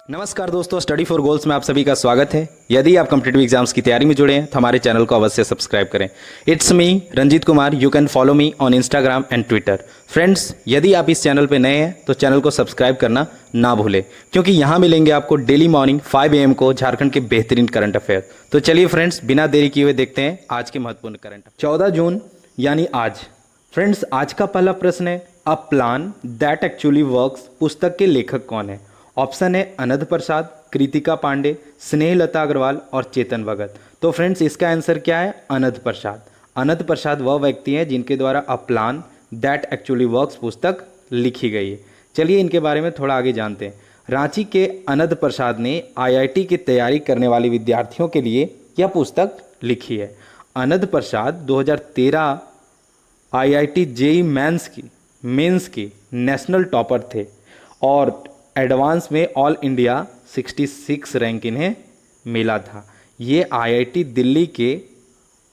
नमस्कार दोस्तों, study for goals में आप सभी का स्वागत है। यदि आप कॉम्पिटिटिव एग्जाम्स की तैयारी में जुड़े हैं तो हमारे चैनल को अवश्य सब्सक्राइब करें। It's me Ranjit Kumar. You can follow me on Instagram and Twitter. Friends, यदि आप इस चैनल पर नए हैं तो चैनल को सब्सक्राइब करना ना भूलें, क्योंकि यहाँ मिलेंगे आपको डेली मॉर्निंग 5 AM को झारखंड के बेहतरीन करंट अफेयर। तो चलिए फ्रेंड्स, बिना देरी किए हुए देखते हैं आज के महत्वपूर्ण करंट। 14 जून यानी आज। फ्रेंड्स, आज का पहला प्रश्न है, a plan that actually works पुस्तक के लेखक कौन है? ऑप्शन है अनंत प्रसाद, कृतिका पांडे, स्नेहलता अग्रवाल और चेतन भगत। तो फ्रेंड्स, इसका आंसर क्या है? अनंत प्रसाद। अनंत प्रसाद वह व्यक्ति हैं जिनके द्वारा a plan that actually works पुस्तक लिखी गई है। चलिए इनके बारे में थोड़ा आगे जानते हैं। रांची के अनंत प्रसाद ने IIT की तैयारी करने वाले विद्यार्थियों के लिए यह पुस्तक लिखी है। अनंत प्रसाद 2013 IIT JEE मेंस की नेशनल टॉपर थे और एडवांस में ऑल इंडिया 66 रैंक इन्हें मिला था। ये IIT दिल्ली के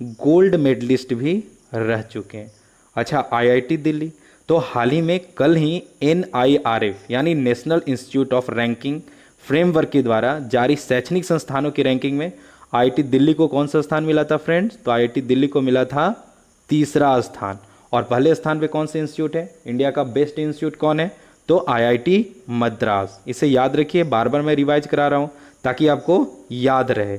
गोल्ड मेडलिस्ट भी रह चुके हैं। अच्छा, IIT दिल्ली तो हाल ही में कल ही NIRF यानी national institute of ranking framework के द्वारा जारी शैक्षणिक संस्थानों की रैंकिंग में IIT दिल्ली को कौन सा स्थान मिला था? फ्रेंड्स, तो IIT दिल्ली को मिला था तीसरा स्थान। और पहले स्थान पे कौन सा इंस्टीट्यूट है? इंडिया का बेस्ट इंस्टीट्यूट कौन है? तो IIT मद्रास। इसे याद रखिए, बार बार मैं रिवाइज करा रहा हूँ ताकि आपको याद रहे।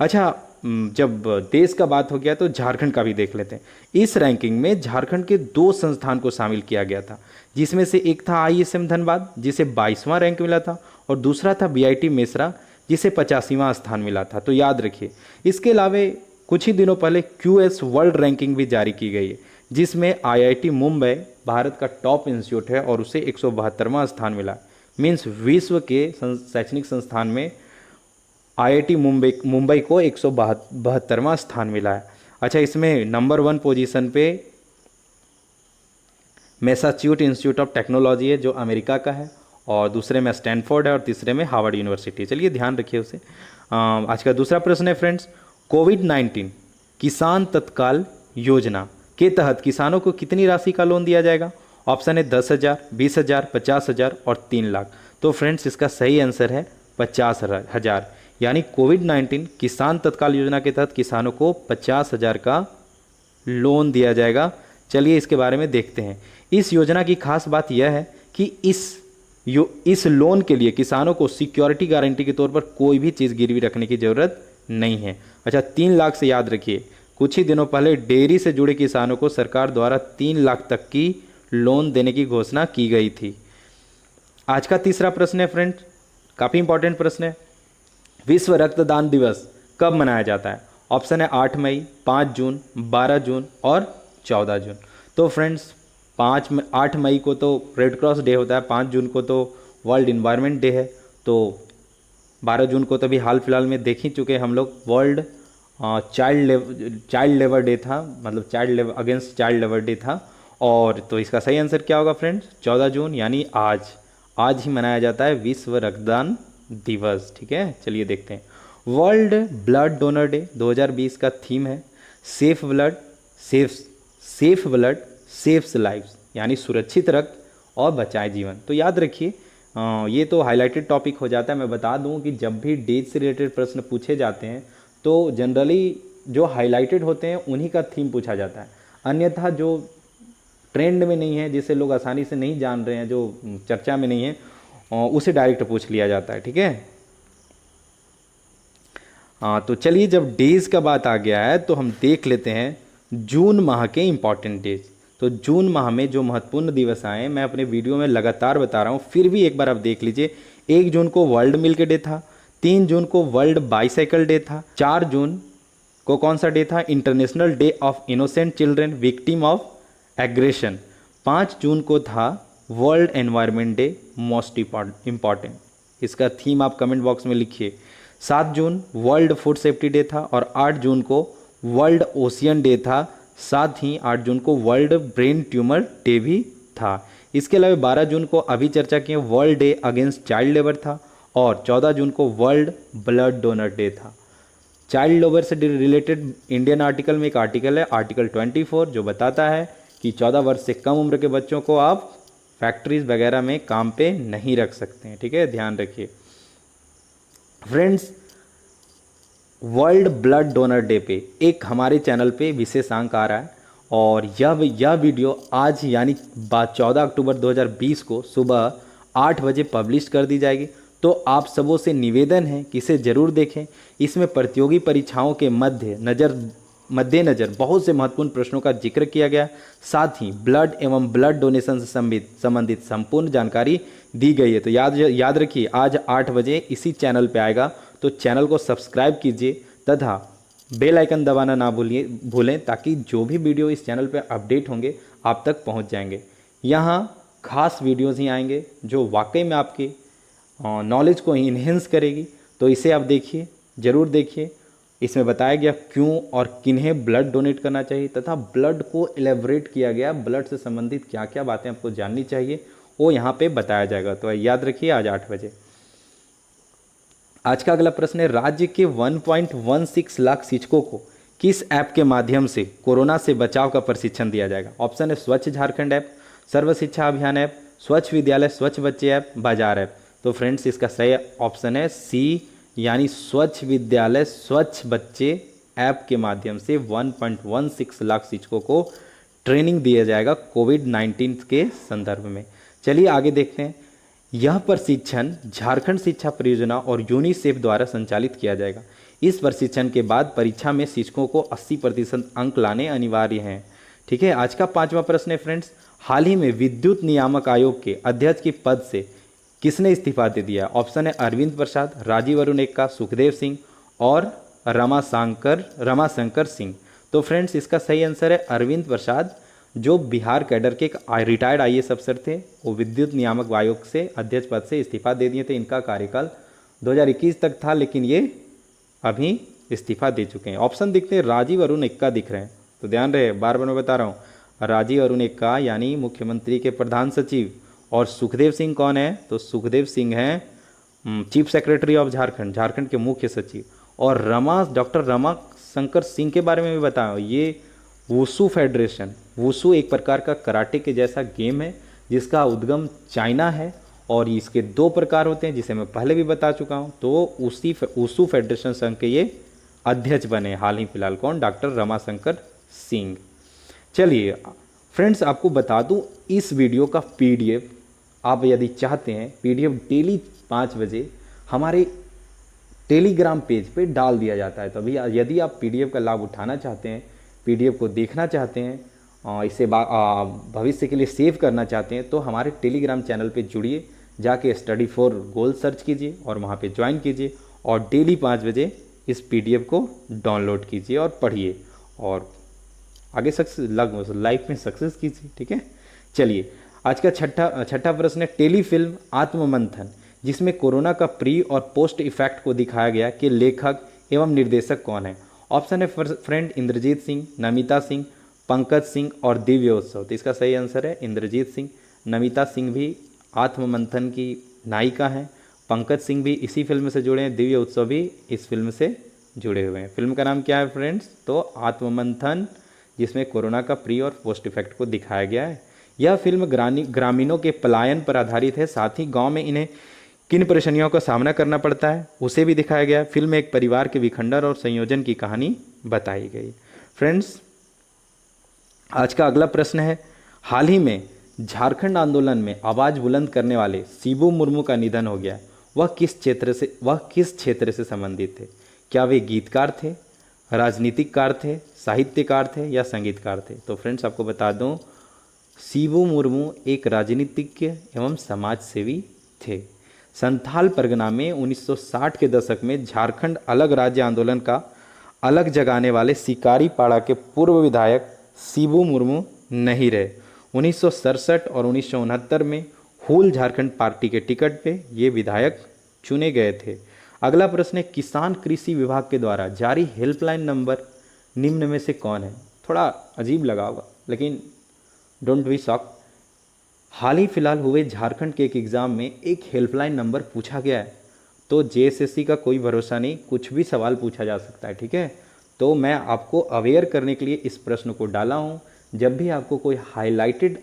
अच्छा, जब देश का बात हो गया तो झारखंड का भी देख लेते हैं। इस रैंकिंग में झारखंड के 2 संस्थान को शामिल किया गया था, जिसमें से एक था ISM धनबाद जिसे 22वां रैंक मिला था और दूसरा था BIT मेसरा जिसे 85वां स्थान मिला था। तो याद रखिए। इसके अलावा कुछ ही दिनों पहले QS वर्ल्ड रैंकिंग भी जारी की गई है, जिसमें IIT मुंबई भारत का टॉप इंस्टीट्यूट है और उसे 172वां स्थान मिला। मीन्स विश्व के शैक्षणिक संस्थान में IIT मुंबई को 172वां स्थान मिला है। अच्छा, इसमें नंबर 1 पोजीशन पे मैसाचुसेट्स इंस्टीट्यूट ऑफ टेक्नोलॉजी है जो अमेरिका का है, और दूसरे में स्टैनफोर्ड है और तीसरे में हार्वर्ड यूनिवर्सिटी। चलिए ध्यान रखिए उसे। आज का दूसरा प्रश्न है फ्रेंड्स, कोविड-19 किसान तत्काल योजना के तहत किसानों को कितनी राशि का लोन दिया जाएगा? ऑप्शन है 10,000, 20,000, 50,000 और 3 लाख। तो फ्रेंड्स, इसका सही आंसर है 50,000। यानी कोविड-19 किसान तत्काल योजना के तहत किसानों को 50,000 का लोन दिया जाएगा। चलिए इसके बारे में देखते हैं। इस योजना की खास बात यह है कि इस लोन के लिए किसानों को सिक्योरिटी गारंटी के तौर पर कोई भी चीज़ गिरवी रखने की ज़रूरत नहीं है। अच्छा, 3 लाख से याद रखिए, कुछ ही दिनों पहले डेयरी से जुड़े किसानों को सरकार द्वारा 3 लाख तक की लोन देने की घोषणा की गई थी। आज का तीसरा प्रश्न है फ्रेंड्स, काफ़ी इंपॉर्टेंट प्रश्न है। विश्व रक्तदान दिवस कब मनाया जाता है? ऑप्शन है 8 मई, 5 जून, 12 जून और 14 जून। तो फ्रेंड्स, 8 मई को तो रेड क्रॉस डे होता है, 5 जून को तो वर्ल्ड इन्वायरमेंट डे है, तो 12 जून को तो अभी हाल फिलहाल में देख ही चुके हम लोग वर्ल्ड चाइल्ड लेबर डे था, मतलब अगेंस्ट चाइल्ड लेबर डे था। और तो इसका सही आंसर क्या होगा फ्रेंड्स? 14 जून यानी आज ही मनाया जाता है विश्व रक्तदान दिवस। ठीक है, चलिए देखते हैं। वर्ल्ड ब्लड डोनर डे 2020 का थीम है सेफ ब्लड सेव्स लाइव्स, यानी सुरक्षित रक्त और बचाए जीवन। तो याद रखिए, ये तो हाईलाइटेड टॉपिक हो जाता है। मैं बता दूं कि जब भी डेट से रिलेटेड प्रश्न पूछे जाते हैं तो जनरली जो हाईलाइटेड होते हैं उन्हीं का थीम पूछा जाता है। अन्यथा जो ट्रेंड में नहीं है, जिसे लोग आसानी से नहीं जान रहे हैं, जो चर्चा में नहीं है, उसे डायरेक्ट पूछ लिया जाता है। ठीक है। तो चलिए, जब डेज का बात आ गया है तो हम देख लेते हैं जून माह के इंपॉर्टेंट डेज। तो जून माह में जो महत्वपूर्ण दिवस आए मैं अपने वीडियो में लगातार बता रहा हूँ, फिर भी एक बार आप देख लीजिए। 1 जून को वर्ल्ड मिल्क डे था, 3 जून को वर्ल्ड बाईसाइकिल डे था, 4 जून को कौन सा डे था? International day of innocent children victim of aggression. 5 जून को था world environment day most important. इसका थीम आप कमेंट बॉक्स में लिखिए। 7 June world food safety day था और 8 जून को वर्ल्ड ओशियन डे था। साथ ही 8 जून को वर्ल्ड ब्रेन ट्यूमर डे भी था। इसके अलावा 12 जून को अभी चर्चा किए world day against child labour था और 14 जून को वर्ल्ड ब्लड डोनर डे था। चाइल्ड लेबर से रिलेटेड इंडियन आर्टिकल में एक आर्टिकल है, आर्टिकल 24, जो बताता है कि 14 वर्ष से कम उम्र के बच्चों को आप फैक्ट्रीज वगैरह में काम पे नहीं रख सकते हैं। ठीक है, ध्यान रखिए। Friends, world blood donor day पे एक हमारे चैनल पे विशेष अंक आ रहा है और यह वीडियो आज यानी 14 अक्टूबर 2020 को सुबह 8 बजे पब्लिश कर दी जाएगी। तो आप सबों से निवेदन है कि इसे ज़रूर देखें। इसमें प्रतियोगी परीक्षाओं के मद्देनज़र बहुत से महत्वपूर्ण प्रश्नों का जिक्र किया गया। साथ ही ब्लड एवं ब्लड डोनेशन से संबंधित संपूर्ण जानकारी दी गई है। तो याद रखिए, आज 8 बजे इसी चैनल पे आएगा। तो चैनल को सब्सक्राइब कीजिए तथा बेल आइकन दबाना ना भूलें ताकि जो भी वीडियो इस चैनल पे अपडेट होंगे आप तक पहुंच जाएंगे। यहाँ खास वीडियोज़ ही आएंगे जो वाकई में आपके नॉलेज को इन्हेंस करेगी। तो इसे आप देखिए, ज़रूर देखिए। इसमें बताया गया क्यों और किन्हें ब्लड डोनेट करना चाहिए तथा ब्लड को एलेबरेट किया गया, ब्लड से संबंधित क्या क्या बातें आपको जाननी चाहिए वो यहाँ पे बताया जाएगा। तो याद रखिए, आज 8 बजे। आज का अगला प्रश्न है, राज्य के 1.16 लाख शिक्षकों को किस ऐप के माध्यम से कोरोना से बचाव का प्रशिक्षण दिया जाएगा? ऑप्शन है स्वच्छ झारखंड ऐप, सर्व शिक्षा अभियान ऐप, स्वच्छ विद्यालय स्वच्छ बच्चे ऐप, बाजार ऐप। तो फ्रेंड्स, इसका सही ऑप्शन है सी, यानी स्वच्छ विद्यालय स्वच्छ बच्चे ऐप के माध्यम से 1.16 लाख शिक्षकों को ट्रेनिंग दिया जाएगा कोविड-19 के संदर्भ में। चलिए आगे देखते हैं। यह प्रशिक्षण झारखंड शिक्षा परियोजना और यूनिसेफ द्वारा संचालित किया जाएगा। इस प्रशिक्षण के बाद परीक्षा में शिक्षकों को 80% अंक लाने अनिवार्य हैं। ठीक है। आज का 5वां प्रश्न है फ्रेंड्स, हाल ही में विद्युत नियामक आयोग के अध्यक्ष के पद से किसने इस्तीफा दे दिया? ऑप्शन है अरविंद प्रसाद, राजीव अरुण एक्का, सुखदेव सिंह और रमाशंकर सिंह। तो फ्रेंड्स, इसका सही आंसर है अरविंद प्रसाद, जो बिहार कैडर के रिटायर्ड IAS अफसर थे। वो विद्युत नियामक आयोग से अध्यक्ष पद से इस्तीफा दे दिए थे। इनका कार्यकाल 2021 तक था, लेकिन ये अभी इस्तीफा दे चुके हैं। ऑप्शन दिखते हैं, राजीव अरुण एक्का दिख रहे हैं। तो ध्यान रहे, बार बार मैं बता रहा हूँ, राजीव अरुण एक्का यानी मुख्यमंत्री के प्रधान सचिव। और सुखदेव सिंह कौन है? तो सुखदेव सिंह हैं चीफ सेक्रेटरी ऑफ झारखंड के मुख्य सचिव। और डॉक्टर रमाशंकर सिंह के बारे में भी बताया, ये वुशु फेडरेशन, वुशु एक प्रकार का कराटे के जैसा गेम है जिसका उद्गम चाइना है और इसके 2 प्रकार होते हैं जिसे मैं पहले भी बता चुका हूँ। तो उसी वुशु फेडरेशन संघ के ये अध्यक्ष बने हाल ही फिलहाल। कौन? डॉक्टर रमाशंकर सिंह। चलिए फ्रेंड्स, आपको बता दूं, इस वीडियो का PDF आप यदि चाहते हैं, PDF डेली 5 बजे हमारे टेलीग्राम पेज पे डाल दिया जाता है। तो अभी यदि आप PDF का लाभ उठाना चाहते हैं, PDF को देखना चाहते हैं, इसे भविष्य के लिए सेव करना चाहते हैं, तो हमारे टेलीग्राम चैनल पे जुड़िए, जाके स्टडी फॉर गोल सर्च कीजिए और वहाँ पे ज्वाइन कीजिए और डेली 5 बजे इस PDF को डाउनलोड कीजिए और पढ़िए और आगे लाइफ में सक्सेस कीजिए। ठीक है। चलिए, आज का छठा प्रश्न है, टेलीफिल्म आत्ममंथन, जिसमें कोरोना का प्री और पोस्ट इफेक्ट को दिखाया गया, के लेखक एवं निर्देशक कौन है? ऑप्शन है फ्रेंड इंद्रजीत सिंह, नमिता सिंह, पंकज सिंह और दिव्य उत्सव। तो इसका सही आंसर है इंद्रजीत सिंह। नमिता सिंह भी आत्ममंथन की नायिका हैं, पंकज सिंह भी इसी फिल्म से जुड़े हैं, दिव्य उत्सव भी इस फिल्म से जुड़े हुए हैं। फिल्म का नाम क्या है फ्रेंड्स? तो आत्ममंथन, जिसमें कोरोना का प्री और पोस्ट इफेक्ट को दिखाया गया है। यह फिल्म ग्रामीणों के पलायन पर आधारित है। साथ ही गांव में इन्हें किन परेशानियों का सामना करना पड़ता है उसे भी दिखाया गया है। फिल्म में एक परिवार के विखंडन और संयोजन की कहानी बताई गई। फ्रेंड्स, आज का अगला प्रश्न है, हाल ही में झारखंड आंदोलन में आवाज़ बुलंद करने वाले शिबू मुर्मू का निधन हो गया। वह किस क्षेत्र से संबंधित थे? क्या वे गीतकार थे, राजनीतिककार थे, साहित्यकार थे या संगीतकार थे? तो फ्रेंड्स, आपको बता दूं, शिबू मुर्मू एक राजनीतिज्ञ एवं समाजसेवी थे। संथाल परगना में 1960 के दशक में झारखंड अलग राज्य आंदोलन का अलग जगाने वाले सिकारी पाड़ा के पूर्व विधायक शिबू मुर्मू नहीं रहे। 1967 और 1969 में हुल झारखंड पार्टी के टिकट पे ये विधायक चुने गए थे। अगला प्रश्न है, किसान कृषि विभाग के द्वारा जारी हेल्पलाइन नंबर निम्न में से कौन है? थोड़ा अजीब लगा होगा, लेकिन डोंट बी शॉक। हाल ही फिलहाल हुए झारखंड के एक एग्ज़ाम में एक हेल्पलाइन नंबर पूछा गया है। तो JSSC का कोई भरोसा नहीं, कुछ भी सवाल पूछा जा सकता है। ठीक है। तो मैं आपको अवेयर करने के लिए इस प्रश्न को डाला हूँ। जब भी आपको कोई हाईलाइटेड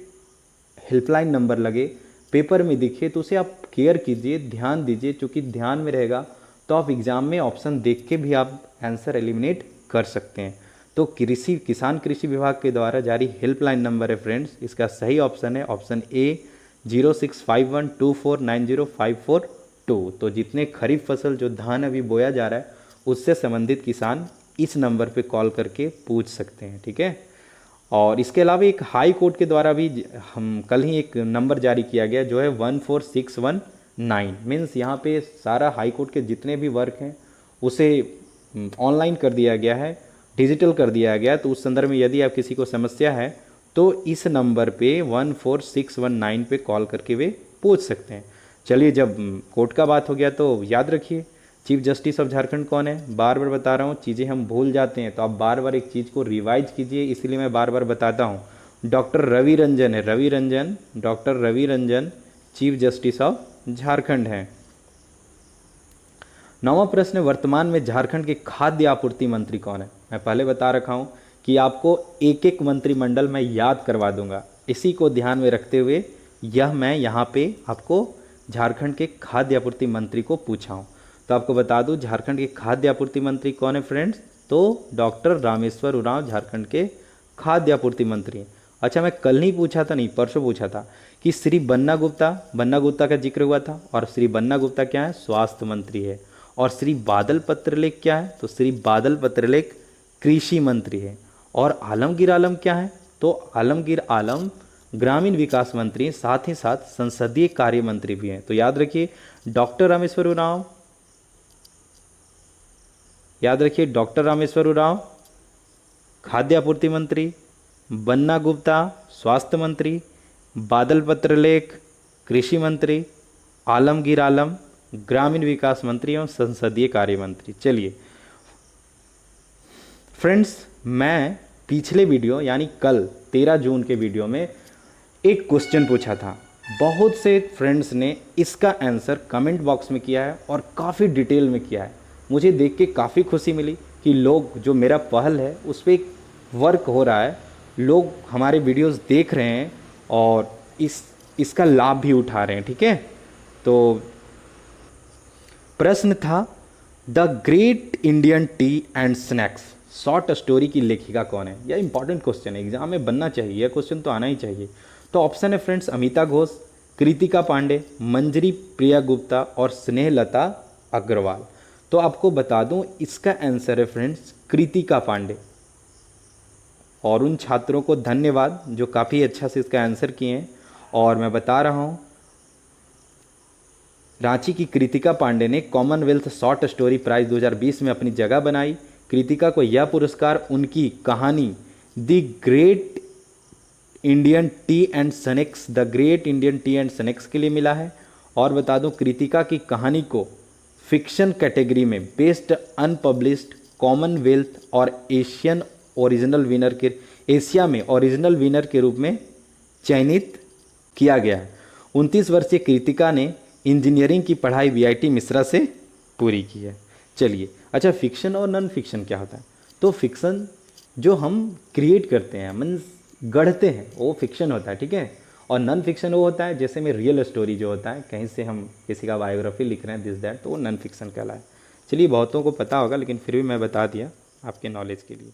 हेल्पलाइन नंबर लगे, पेपर में दिखे, तो उसे आप केयर कीजिए, ध्यान दीजिए, क्योंकि ध्यान में रहेगा तो आप एग्ज़ाम में ऑप्शन देख के भी आप आंसर एलिमिनेट कर सकते हैं। तो किसान कृषि विभाग के द्वारा जारी हेल्पलाइन नंबर है फ्रेंड्स, इसका सही ऑप्शन है ऑप्शन ए 0651249054 तो जितने खरीफ फसल जो धान अभी बोया जा रहा है उससे संबंधित किसान इस नंबर पे कॉल करके पूछ सकते हैं, ठीक है। और इसके अलावा एक हाई कोर्ट के द्वारा भी हम कल ही एक नंबर जारी किया गया जो है 14619 मीन्स यहाँ पे सारा हाई कोर्ट के जितने भी वर्क हैं उसे ऑनलाइन कर दिया गया है, डिजिटल कर दिया गया है। तो उस संदर्भ में यदि आप किसी को समस्या है तो इस नंबर पे 14619 पे कॉल करके वे पूछ सकते हैं। चलिए, जब कोर्ट का बात हो गया तो याद रखिए चीफ जस्टिस ऑफ झारखंड कौन है। बार बार बता रहा हूँ, चीज़ें हम भूल जाते हैं तो आप बार बार एक चीज़ को रिवाइज कीजिए, इसलिए मैं बार बार बताता हूँ। डॉक्टर रवि रंजन है, doctor Ravi Ranjan chief justice of Jharkhand हैं। 9वां प्रश्न, वर्तमान में झारखंड के खाद्य आपूर्ति मंत्री कौन है। मैं पहले बता रखा हूँ कि आपको एक एक मंत्रिमंडल मैं याद करवा दूंगा, इसी को ध्यान में रखते हुए यह मैं यहाँ पे आपको झारखंड के खाद्य आपूर्ति मंत्री को पूछा हूँ। तो आपको बता दूं झारखंड के खाद्य आपूर्ति मंत्री कौन है फ्रेंड्स, तो डॉक्टर रामेश्वर उरांव झारखंड के खाद्य आपूर्ति मंत्री हैं। अच्छा, मैं कल नहीं पूछा था, नहीं परसों पूछा था कि श्री बन्ना गुप्ता का जिक्र हुआ था, और श्री बन्ना गुप्ता क्या है, स्वास्थ्य मंत्री है। और श्री बादल पत्रलेख क्या है, तो श्री बादल पत्रलेख कृषि मंत्री है। और आलमगीर आलम क्या है, तो आलमगीर आलम ग्रामीण विकास मंत्री हैं, साथ ही साथ संसदीय कार्य मंत्री भी हैं। तो याद रखिए डॉक्टर रामेश्वर उरांव, याद रखिए डॉक्टर रामेश्वर उरांव खाद्य आपूर्ति मंत्री, बन्ना गुप्ता स्वास्थ्य मंत्री, बादल पत्रलेख कृषि मंत्री, आलमगीर आलम ग्रामीण विकास मंत्री एवं संसदीय कार्य मंत्री। चलिए फ्रेंड्स, मैं पिछले वीडियो यानी कल 13 जून के वीडियो में एक क्वेश्चन पूछा था। बहुत से फ्रेंड्स ने इसका आंसर कमेंट बॉक्स में किया है और काफ़ी डिटेल में किया है। मुझे देख के काफ़ी खुशी मिली कि लोग, जो मेरा पहल है उस पर वर्क हो रहा है, लोग हमारे वीडियोस देख रहे हैं और इसका लाभ भी उठा रहे हैं, ठीक है। तो प्रश्न था the great Indian T and snacks short story की लेखिका कौन है। यह इंपॉर्टेंट क्वेश्चन है, एग्जाम में बनना चाहिए, यह क्वेश्चन तो आना ही चाहिए। तो ऑप्शन है फ्रेंड्स अमिता घोष, कृतिका पांडे, मंजरी प्रिया गुप्ता और स्नेहलता अग्रवाल। तो आपको बता दूं इसका आंसर है फ्रेंड्स कृतिका पांडे। और उन छात्रों को धन्यवाद जो काफ़ी अच्छा से इसका आंसर किए हैं। और मैं बता रहा हूं रांची की कृतिका पांडे ने कॉमनवेल्थ शॉर्ट स्टोरी प्राइज 2020 में अपनी जगह बनाई। कृतिका को यह पुरस्कार उनकी कहानी the great Indian T and snacks के लिए मिला है। और बता दूं कृतिका की कहानी को फिक्शन कैटेगरी में बेस्ट अनपब्लिश्ड कॉमनवेल्थ और एशिया में ओरिजिनल विनर के रूप में चयनित किया गया है। 29 वर्षीय कृतिका ने इंजीनियरिंग की पढ़ाई VIT मिश्रा से पूरी की है। चलिए, अच्छा फिक्शन और नॉन फिक्शन क्या होता है। तो फिक्शन जो हम क्रिएट करते हैं, मीन्स गढ़ते हैं, वो फिक्शन होता है, ठीक है। और नॉन फिक्शन वो होता है जैसे में रियल स्टोरी जो होता है, कहीं से हम किसी का बायोग्राफी लिख रहे हैं दिस दैट, तो वो नॉन फिक्शन कहलाए। चलिए, बहुतों को पता होगा लेकिन फिर भी मैं बता दिया आपके नॉलेज के लिए।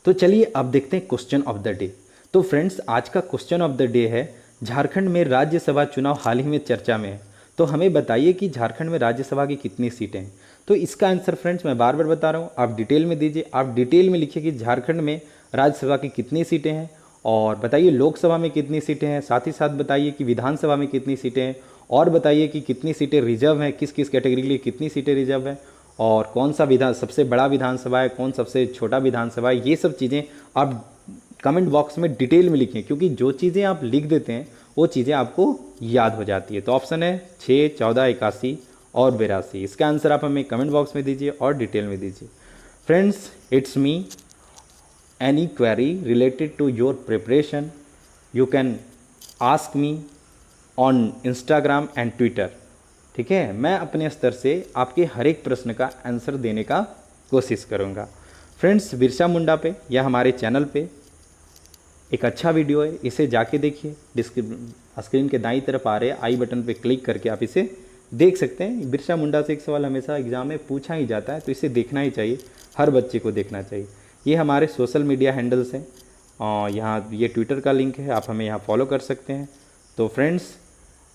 तो चलिए अब देखते हैं क्वेश्चन ऑफ द डे। तो फ्रेंड्स आज का क्वेश्चन ऑफ द डे है झारखंड में राज्यसभा चुनाव हाल ही में चर्चा में है, तो हमें बताइए कि झारखंड में राज्यसभा की कितनी सीटें हैं। तो इसका आंसर फ्रेंड्स मैं बार बार बता रहा हूँ, आप डिटेल में दीजिए। आप डिटेल में लिखिए कि झारखंड में राज्यसभा की कितनी सीटें हैं, और बताइए लोकसभा में कितनी सीटें हैं, साथ ही साथ बताइए कि विधानसभा में कितनी सीटें हैं, और बताइए कि कितनी सीटें रिजर्व हैं, किस किस कैटेगरी के लिए कितनी सीटें रिजर्व हैं, और कौन सा सबसे बड़ा विधानसभा है, कौन सबसे छोटा विधानसभा है। ये सब चीज़ें आप कमेंट बॉक्स में डिटेल में लिखें, क्योंकि जो चीज़ें आप लिख देते हैं वो चीज़ें आपको याद हो जाती है। तो ऑप्शन है 6, 14, 81 और 82। इसका आंसर आप हमें कमेंट बॉक्स में दीजिए और डिटेल में दीजिए। Friends, it's me, any query related to your preparation you can ask me on Instagram and Twitter, ठीक है। मैं अपने स्तर से आपके हर एक प्रश्न का आंसर देने का कोशिश करूँगा। फ्रेंड्स, बिरसा मुंडा पे या हमारे चैनल पे एक अच्छा वीडियो है, इसे जाके देखिए। स्क्रीन के दाईं तरफ आ रहे आई बटन पे क्लिक करके आप इसे देख सकते हैं बिरसा मुंडा से एक सवाल हमेशा एग्जाम में पूछा ही जाता है, तो इसे देखना ही चाहिए, हर बच्चे को देखना चाहिए। ये हमारे सोशल मीडिया हैंडल्स हैं, यहाँ ये ट्विटर का लिंक है, आप हमें यहाँ फॉलो कर सकते हैं। तो फ्रेंड्स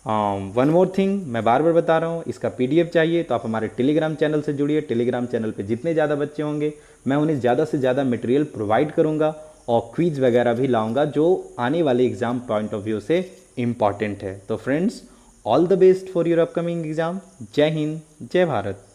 वन मोर थिंग, मैं बार बार बता रहा हूँ, इसका PDF चाहिए तो आप हमारे टेलीग्राम चैनल से जुड़िए। टेलीग्राम चैनल पे जितने ज़्यादा बच्चे होंगे मैं उन्हें ज़्यादा से ज़्यादा मटेरियल प्रोवाइड करूँगा और क्विज वगैरह भी लाऊंगा जो आने वाले एग्ज़ाम पॉइंट ऑफ व्यू से इम्पॉर्टेंट है। तो friends all the best for your upcoming exam. जय हिंद, जय भारत।